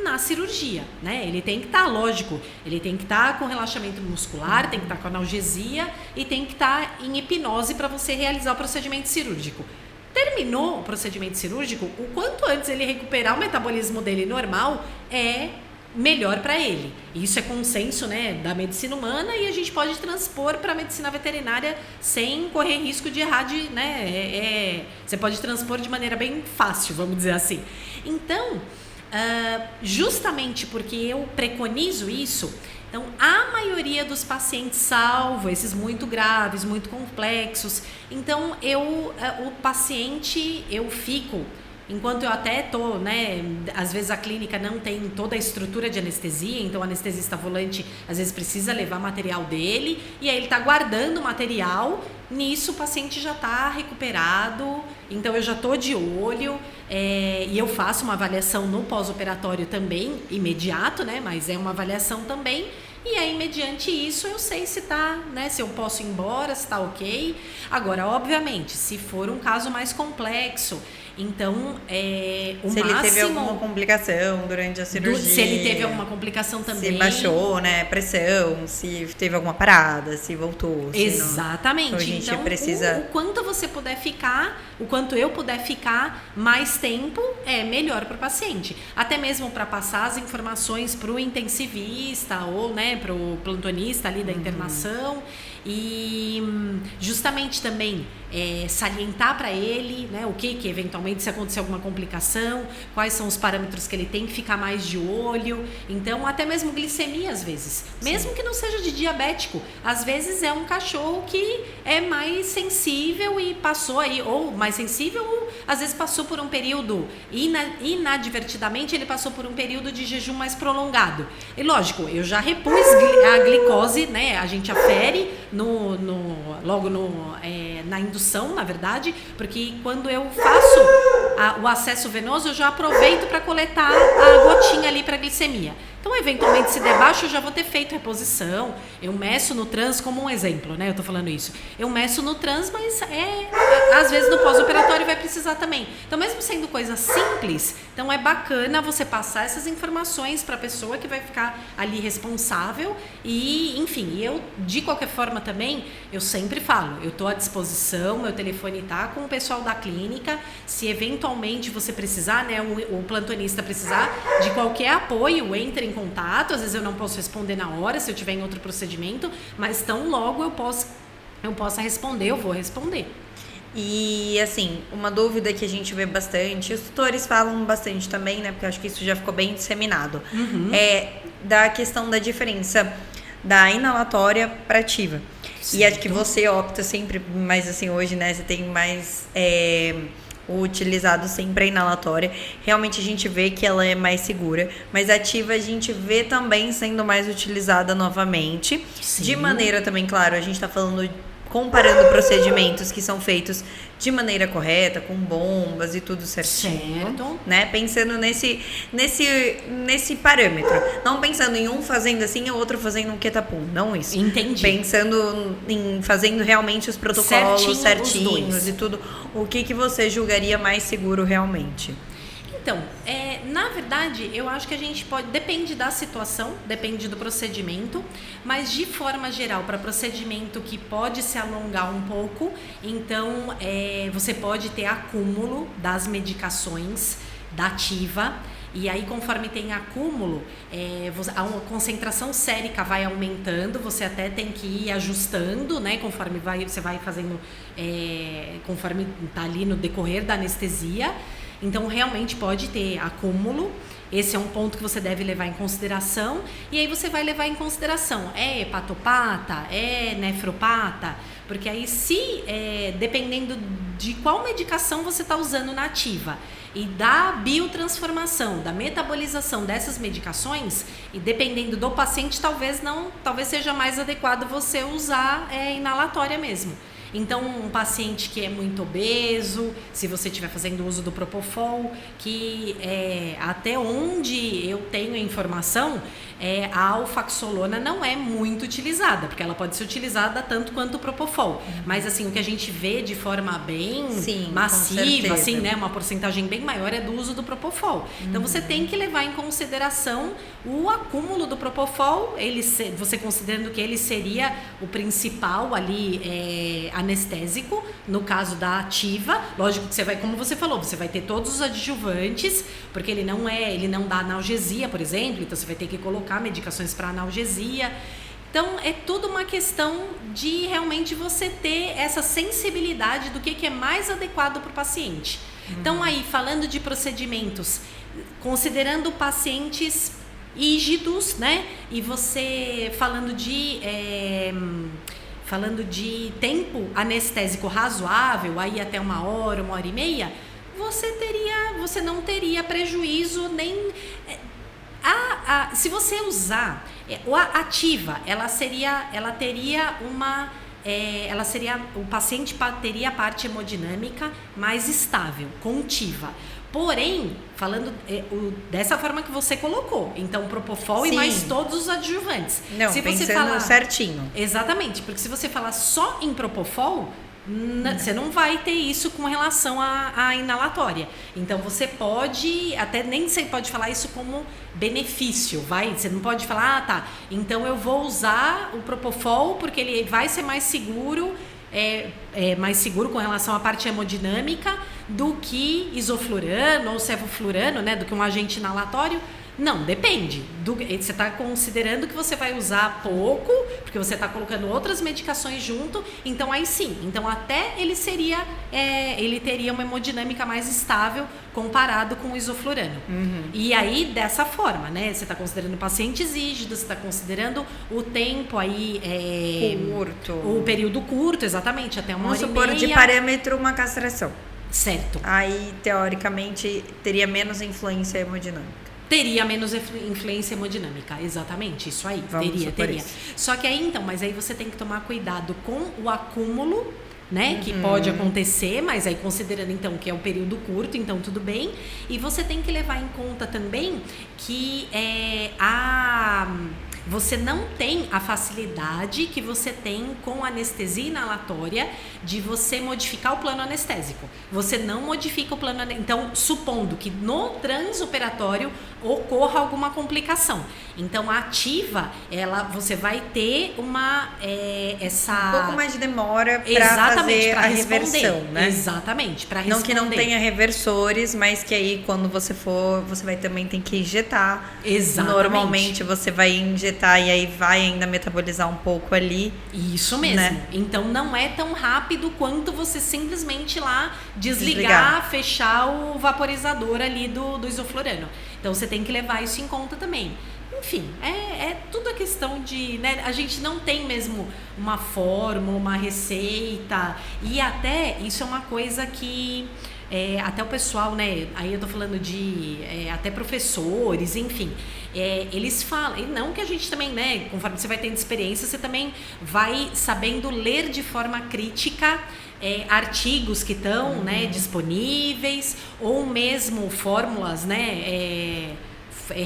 na cirurgia, né? Ele tem que estar, lógico, ele tem que estar com relaxamento muscular, tem que estar com analgesia e tem que estar em hipnose para você realizar o procedimento cirúrgico. Terminou o procedimento cirúrgico, o quanto antes ele recuperar o metabolismo dele normal é melhor para ele. Isso é consenso, né, da medicina humana e a gente pode transpor para a medicina veterinária sem correr risco de errar, né? Você pode transpor de maneira bem fácil, vamos dizer assim. Então, justamente porque eu preconizo isso, então a maioria dos pacientes, salvo esses muito graves, muito complexos, então o paciente, eu fico, enquanto eu até tô, né, às vezes a clínica não tem toda a estrutura de anestesia, então o anestesista volante às vezes precisa levar material dele, e aí ele tá guardando o material, nisso o paciente já tá recuperado, então eu já tô de olho, e eu faço uma avaliação no pós-operatório também, imediato, né, mas é uma avaliação também, e aí, mediante isso, eu sei se tá, né, se eu posso ir embora, se tá ok. Agora, obviamente, se for um caso mais complexo, então, se ele teve alguma complicação durante a cirurgia. Se ele teve alguma complicação também. Se baixou, né, pressão, se teve alguma parada, se voltou. Exatamente. Então, a gente então precisa... o quanto você puder ficar, o quanto eu puder ficar mais tempo, é melhor para o paciente. Até mesmo para passar as informações para o intensivista ou, né, para o plantonista ali da internação. E justamente também salientar para ele, né, o que eventualmente, se acontecer alguma complicação, quais são os parâmetros que ele tem que ficar mais de olho. Então, até mesmo glicemia às vezes. Sim. Mesmo que não seja de diabético, às vezes é um cachorro que é mais sensível e passou aí, ou mais sensível, ou às vezes passou por um período, inadvertidamente ele passou por um período de jejum mais prolongado. E lógico, eu já repus a glicose, né, a gente afere logo na indução, na verdade, porque quando eu faço o acesso venoso, eu já aproveito para coletar a gotinha ali para glicemia. Então, eventualmente, se der baixo, eu já vou ter feito reposição. Eu meço no trans como um exemplo, né? Eu tô falando isso. Eu meço no trans, mas às vezes no pós-operatório vai precisar também. Então, mesmo sendo coisa simples, então é bacana você passar essas informações para a pessoa que vai ficar ali responsável e, enfim, eu, de qualquer forma também, eu sempre falo, eu estou à disposição, meu telefone está com o pessoal da clínica, se eventualmente você precisar, né, o plantonista precisar de qualquer apoio, entre em contato, às vezes eu não posso responder na hora, se eu tiver em outro procedimento, mas tão logo eu possa responder, eu vou responder. E, assim, uma dúvida que a gente vê bastante, os tutores falam bastante também, né, porque eu acho que isso já ficou bem disseminado, é da questão da diferença da inalatória para ativa. Certo. E acho que você opta sempre, mas assim, hoje, né, você tem mais o utilizado sempre a inalatória. Realmente a gente vê que ela é mais segura, mas a ativa a gente vê também sendo mais utilizada novamente. Sim. De maneira também, claro, a gente está falando comparando procedimentos que são feitos de maneira correta, com bombas e tudo certinho, certo, né? Pensando nesse parâmetro. Não pensando em um fazendo assim e o outro fazendo um quetapum. Não isso. Entendi. Pensando em fazendo realmente os protocolos certinhos e tudo. O que você julgaria mais seguro realmente? Então, na verdade, eu acho que a gente pode... Depende da situação, depende do procedimento, mas de forma geral, para procedimento que pode se alongar um pouco, então você pode ter acúmulo das medicações da ativa, e aí conforme tem acúmulo, a concentração sérica vai aumentando, você até tem que ir ajustando, né, conforme você vai fazendo, conforme está ali no decorrer da anestesia. Então, realmente pode ter acúmulo. Esse é um ponto que você deve levar em consideração. E aí você vai levar em consideração, hepatopata, nefropata? Porque aí dependendo de qual medicação você está usando na ativa e da biotransformação, da metabolização dessas medicações, e dependendo do paciente, talvez seja mais adequado você usar inalatória mesmo. Então, um paciente que é muito obeso, se você estiver fazendo uso do Propofol, que até onde eu tenho informação, a alfaxolona não é muito utilizada, porque ela pode ser utilizada tanto quanto o Propofol. Mas, assim, o que a gente vê de forma bem massiva, assim, né, uma porcentagem bem maior é do uso do Propofol. Então, você tem que levar em consideração o acúmulo do Propofol, você considerando que ele seria o principal ali, anestésico, no caso da ativa. Lógico que você vai, como você falou, você vai ter todos os adjuvantes, porque ele não dá analgesia, por exemplo, então você vai ter que colocar medicações para analgesia. Então, é tudo uma questão de realmente você ter essa sensibilidade do que é mais adequado para o paciente. Então, aí, falando de procedimentos, considerando pacientes rígidos, né? E você falando de tempo anestésico razoável, aí até 1 hora e meia, você não teria prejuízo nem... se você usar a ativa, o paciente teria a parte hemodinâmica mais estável, contiva. Porém, falando dessa forma que você colocou, então Propofol e mais todos os adjuvantes. Não, se você falar certinho. Exatamente, porque se você falar só em Propofol, você não vai ter isso com relação à inalatória. Então você pode, até nem você pode falar isso como benefício, você não pode falar, então eu vou usar o Propofol porque ele vai ser mais seguro, mais seguro com relação à parte hemodinâmica do que isoflurano ou sevoflurano, né, do que um agente inalatório. Não, depende. Você está considerando que você vai usar pouco, porque você está colocando outras medicações junto, então aí sim. Então até ele teria uma hemodinâmica mais estável comparado com o isoflurano. E aí, dessa forma, né? Você está considerando pacientes rígidos, você está considerando o tempo aí... curto. O período curto, exatamente, até 1 hora e meia. Vamos supor, de parâmetro, uma castração. Certo. Aí, teoricamente, teria menos influência hemodinâmica. Teria menos influência hemodinâmica, exatamente, isso aí, teria. Isso. Só que aí, então, mas aí você tem que tomar cuidado com o acúmulo, né, que pode acontecer, mas aí considerando, então, que é um período curto, então tudo bem. E você tem que levar em conta também que você não tem a facilidade que você tem com anestesia inalatória de você modificar o plano anestésico. Você não modifica o plano anestésico. Então, supondo que no transoperatório ocorra alguma complicação. Então, a ativa, você vai ter um pouco mais de demora para fazer a reversão, né? Exatamente, para responder. Não que não tenha reversores, mas que aí quando você for, você vai também ter que injetar. Exatamente. Normalmente você vai injetar e aí vai ainda metabolizar um pouco ali. Isso mesmo. Né? Então não é tão rápido quanto você simplesmente lá desligar, fechar o vaporizador ali do isoflurano. Então você tem que levar isso em conta também. Enfim, é tudo a questão de, né, a gente não tem mesmo uma fórmula, uma receita, e até isso é uma coisa que até o pessoal, né, aí eu tô falando de até professores, enfim, eles falam, e não que a gente também, né, conforme você vai tendo experiência, você também vai sabendo ler de forma crítica artigos que estão, né, disponíveis, ou mesmo fórmulas, né,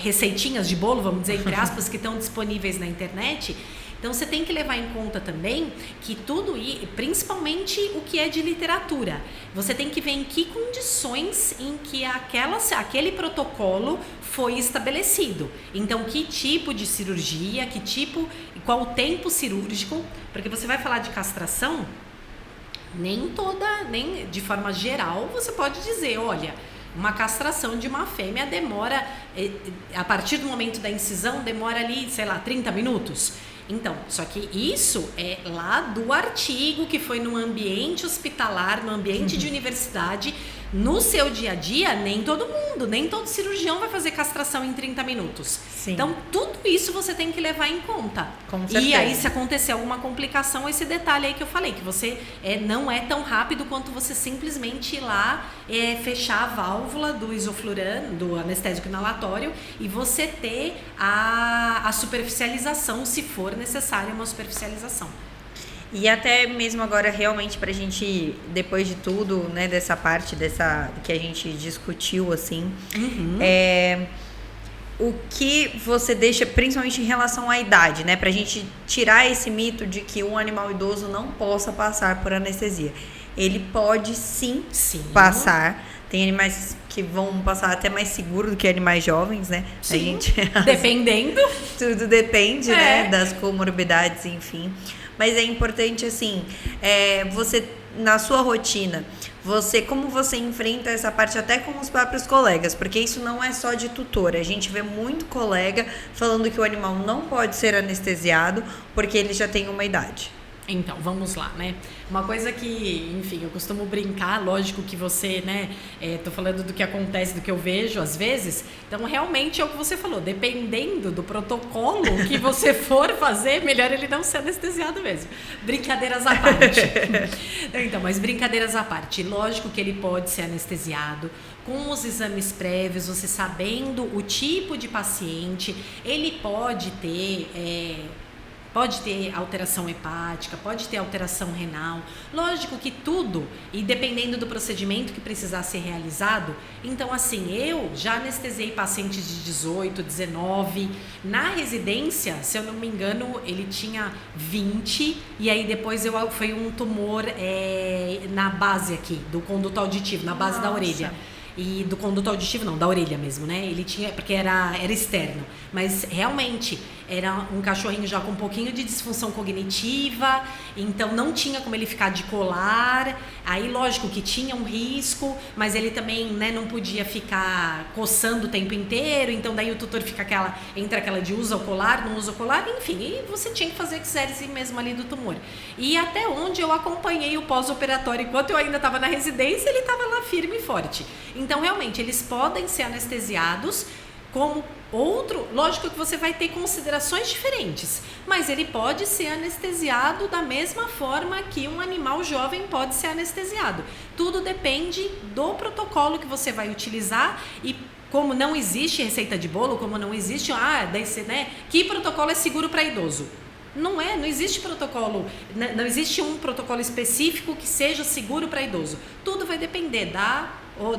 receitinhas de bolo, vamos dizer, entre aspas, que estão disponíveis na internet. Então você tem que levar em conta também que tudo, principalmente o que é de literatura, você tem que ver em que condições em que aquele protocolo foi estabelecido. Então, que tipo de cirurgia, qual o tempo cirúrgico, porque você vai falar de castração, nem de forma geral, você pode dizer, olha, uma castração de uma fêmea demora, a partir do momento da incisão, demora ali, sei lá, 30 minutos. Então, só que isso é lá do artigo que foi no ambiente hospitalar, no ambiente de universidade. No seu dia a dia, nem todo cirurgião vai fazer castração em 30 minutos. Sim. Então, tudo isso você tem que levar em conta. Com certeza. E aí, se acontecer alguma complicação, esse detalhe aí que eu falei, que você não é tão rápido quanto você simplesmente ir lá fechar a válvula do isoflurano, do anestésico inalatório, e você ter a superficialização, se for necessária uma superficialização. E até mesmo agora, realmente, pra gente, depois de tudo, né, dessa parte, que a gente discutiu, assim, o que você deixa, principalmente em relação à idade, né, pra gente tirar esse mito de que um animal idoso não possa passar por anestesia. Ele pode sim. Passar. Tem animais que vão passar até mais seguro do que animais jovens, né? Sim, dependendo. Tudo depende, né, das comorbidades, enfim. Mas é importante, assim, você, na sua rotina, como você enfrenta essa parte até com os próprios colegas, porque isso não é só de tutora. A gente vê muito colega falando que o animal não pode ser anestesiado porque ele já tem uma idade. Então, vamos lá, né? Uma coisa que, enfim, eu costumo brincar, lógico que você, né, tô falando do que acontece, do que eu vejo às vezes, então realmente é o que você falou, dependendo do protocolo que você for fazer, melhor ele não ser anestesiado mesmo. Brincadeiras à parte. Então, mas brincadeiras à parte, lógico que ele pode ser anestesiado, com os exames prévios, você sabendo o tipo de paciente, ele pode ter alteração hepática, pode ter alteração renal. Lógico que tudo, e dependendo do procedimento que precisar ser realizado, então assim, eu já anestesiei pacientes de 18, 19, na residência, se eu não me engano, ele tinha 20, e aí depois foi um tumor na base aqui, do conduto auditivo, na base da orelha. E do conduto auditivo não, da orelha mesmo, né? Ele tinha, porque era externo, mas realmente era um cachorrinho já com um pouquinho de disfunção cognitiva, então não tinha como ele ficar de colar. Aí lógico que tinha um risco, mas ele também, né, não podia ficar coçando o tempo inteiro, então daí o tutor fica entre aquela de usa o colar, não usa o colar, enfim, e você tinha que fazer exércise mesmo ali do tumor. E até onde eu acompanhei o pós-operatório, enquanto eu ainda estava na residência, ele estava lá firme e forte. Então, realmente, eles podem ser anestesiados como lógico que você vai ter considerações diferentes, mas ele pode ser anestesiado da mesma forma que um animal jovem pode ser anestesiado. Tudo depende do protocolo que você vai utilizar e como não existe receita de bolo, como não existe, né, que protocolo é seguro para idoso? Não existe protocolo, não existe um protocolo específico que seja seguro para idoso. Tudo vai depender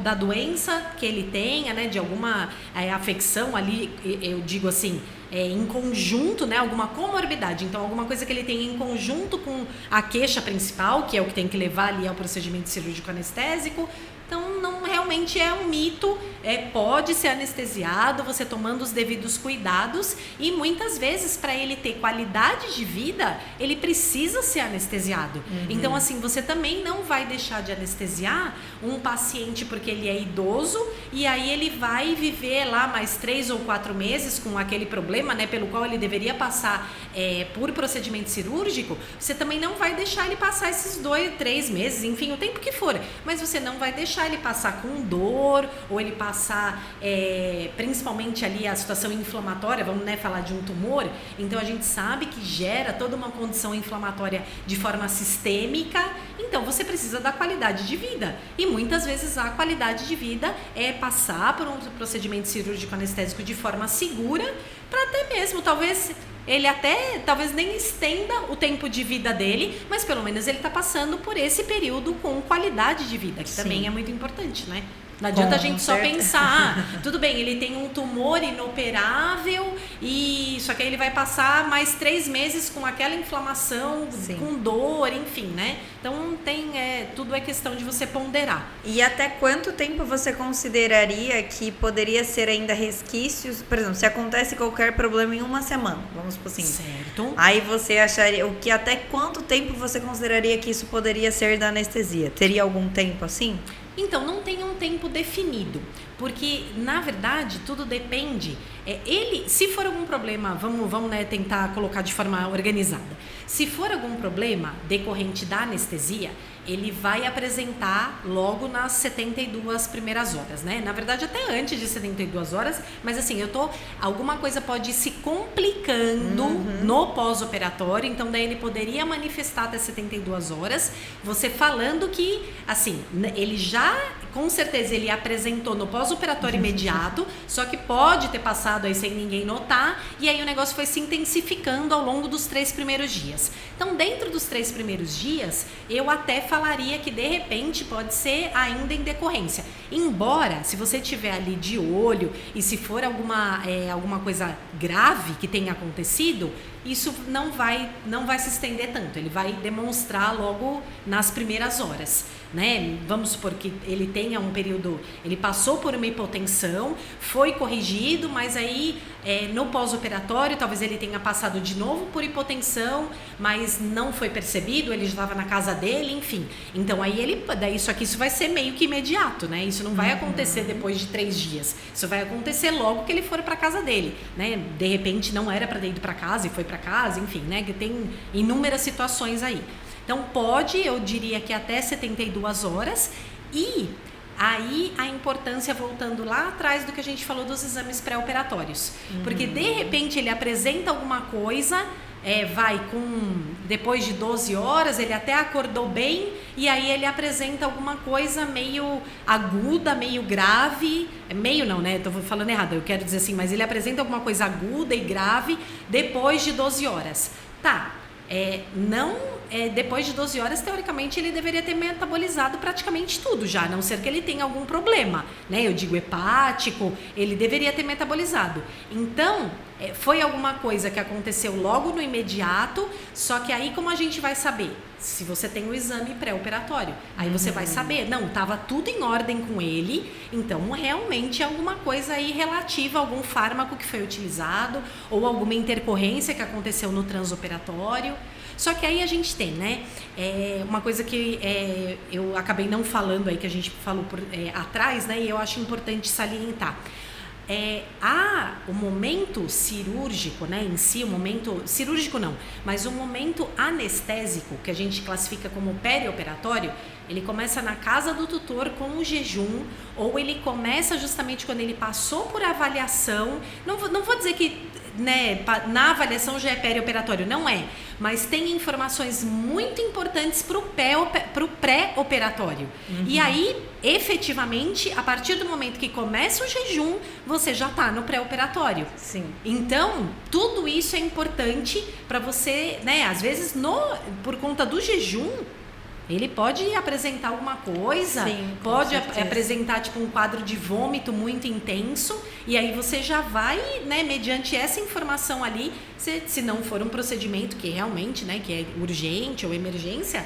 da doença que ele tenha, né, de alguma afecção ali, eu digo assim, em conjunto, né, alguma comorbidade, então alguma coisa que ele tem em conjunto com a queixa principal, que é o que tem que levar ali ao procedimento cirúrgico anestésico. Então, não realmente é um mito, pode ser anestesiado, você tomando os devidos cuidados, e muitas vezes, para ele ter qualidade de vida, ele precisa ser anestesiado. Então, assim, você também não vai deixar de anestesiar um paciente porque ele é idoso, e aí ele vai viver lá mais 3 ou 4 meses com aquele problema, né, pelo qual ele deveria passar por procedimento cirúrgico. Você também não vai deixar ele passar esses 2, 3 meses, enfim, o tempo que for, mas você não vai deixar ele passar com dor, ou ele passar principalmente ali a situação inflamatória, vamos, né, falar de um tumor. Então a gente sabe que gera toda uma condição inflamatória de forma sistêmica, então você precisa da qualidade de vida, e muitas vezes a qualidade de vida é passar por um procedimento cirúrgico anestésico de forma segura, para até mesmo, talvez nem estenda o tempo de vida dele, mas pelo menos ele está passando por esse período com qualidade de vida, que também é muito importante, né? Não adianta a gente só pensar, tudo bem, ele tem um tumor inoperável, só que aí ele vai passar mais 3 meses com aquela inflamação, com dor, enfim, né? Então tudo é questão de você ponderar. E até quanto tempo você consideraria que poderia ser ainda resquícios? Por exemplo, se acontece qualquer problema em uma semana, vamos por assim. Certo. Aí você acharia, até quanto tempo você consideraria que isso poderia ser da anestesia? Teria algum tempo assim? Então, não tem um tempo definido, porque, na verdade, tudo depende. Se for algum problema, vamos né, tentar colocar de forma organizada. Se for algum problema decorrente da anestesia, ele vai apresentar logo nas 72 primeiras horas, né? Na verdade, até antes de 72 horas, mas assim, alguma coisa pode ir se complicando no pós-operatório, então daí ele poderia manifestar até 72 horas, você falando que, assim, ele já, com certeza, ele apresentou no pós-operatório imediato, só que pode ter passado aí sem ninguém notar, e aí o negócio foi se intensificando ao longo dos 3 primeiros dias. Então, dentro dos 3 primeiros dias, eu até falaria que, de repente, pode ser ainda em decorrência. Embora, se você tiver ali de olho e se for alguma coisa grave que tenha acontecido, isso não vai se estender tanto. Ele vai demonstrar logo nas primeiras horas, né? Vamos supor que ele tenha um período, ele passou por uma hipotensão, foi corrigido, mas aí no pós-operatório talvez ele tenha passado de novo por hipotensão, mas não foi percebido, ele já estava na casa dele, enfim. Então aí isso vai ser meio que imediato, né? Isso não vai acontecer depois de 3 dias. Isso vai acontecer logo que ele for para casa dele, né? De repente não era para ter ido para casa e foi para casa, enfim, né? Que tem inúmeras situações aí. Então eu diria que até 72 horas, e aí a importância, voltando lá atrás do que a gente falou dos exames pré-operatórios, porque de repente ele apresenta alguma coisa, depois de 12 horas, ele até acordou bem, e aí ele apresenta alguma coisa meio aguda, meio grave, meio não, né, tô falando errado, eu quero dizer assim, mas ele apresenta alguma coisa aguda e grave depois de 12 horas. Depois de 12 horas, teoricamente, ele deveria ter metabolizado praticamente tudo já, a não ser que ele tenha algum problema, né? Eu digo hepático, ele deveria ter metabolizado. Então, foi alguma coisa que aconteceu logo no imediato, só que aí como a gente vai saber? Se você tem o exame pré-operatório, aí você vai saber, não, estava tudo em ordem com ele, então realmente é alguma coisa aí relativa a algum fármaco que foi utilizado, ou alguma intercorrência que aconteceu no transoperatório. Só que aí a gente tem, né, uma coisa que eu acabei não falando aí, que a gente falou atrás, né, e eu acho importante salientar. O momento cirúrgico, né, em si, o momento cirúrgico não, mas o momento anestésico, que a gente classifica como perioperatório, ele começa na casa do tutor com o jejum, ou ele começa justamente quando ele passou por avaliação. Não vou dizer que, né, na avaliação já é perioperatório, não é, mas tem informações muito importantes para o pré-operatório. E aí, efetivamente, a partir do momento que começa o jejum, você já está no pré-operatório. Sim. Então, tudo isso é importante para você, né, às vezes por conta do jejum, Ele pode apresentar alguma coisa, Sim, com pode certeza. apresentar tipo um quadro de vômito muito intenso, e aí você já vai, né, mediante essa informação ali, se não for um procedimento que realmente, né, que é urgente ou emergência,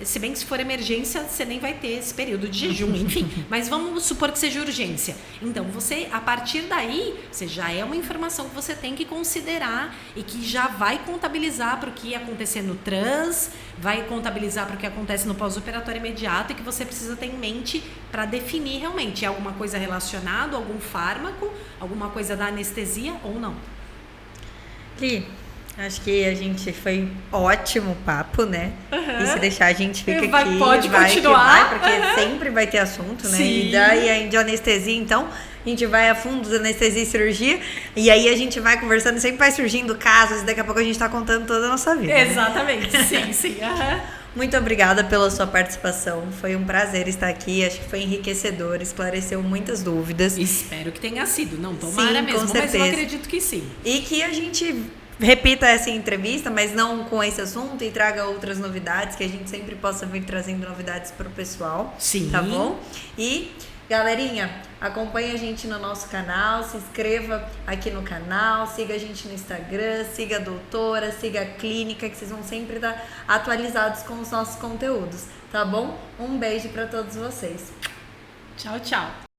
se bem que se for emergência, você nem vai ter esse período de jejum, enfim. Mas vamos supor que seja urgência. Então, você, a partir daí, você já é uma informação que você tem que considerar e que já vai contabilizar para o que ia acontecer no trans, vai contabilizar para o que acontece no pós-operatório imediato e que você precisa ter em mente para definir realmente. É alguma coisa relacionada, algum fármaco, alguma coisa da anestesia ou não. Li, acho que a gente foi ótimo papo, né? E se deixar a gente fica aqui. Pode vai continuar. que vai, porque sempre vai ter assunto, né? Sim. E daí de anestesia, então, a gente vai a fundo da anestesia e cirurgia. E aí a gente vai conversando, sempre vai surgindo casos, e daqui a pouco a gente tá contando toda a nossa vida. Né? Exatamente, sim. Muito obrigada pela sua participação. Foi um prazer estar aqui. Acho que foi enriquecedor, esclareceu muitas dúvidas. Espero que tenha sido. Não, tomara Sim, mesmo, com mas eu certeza. acredito que sim. E que a gente repita essa entrevista, mas não com esse assunto, e traga outras novidades, que a gente sempre possa vir trazendo novidades para o pessoal. Sim. Tá bom? E, galerinha, acompanhe a gente no nosso canal, se inscreva aqui no canal, siga a gente no Instagram, siga a doutora, siga a clínica, que vocês vão sempre estar atualizados com os nossos conteúdos, tá bom? Um beijo para todos vocês. Tchau, tchau.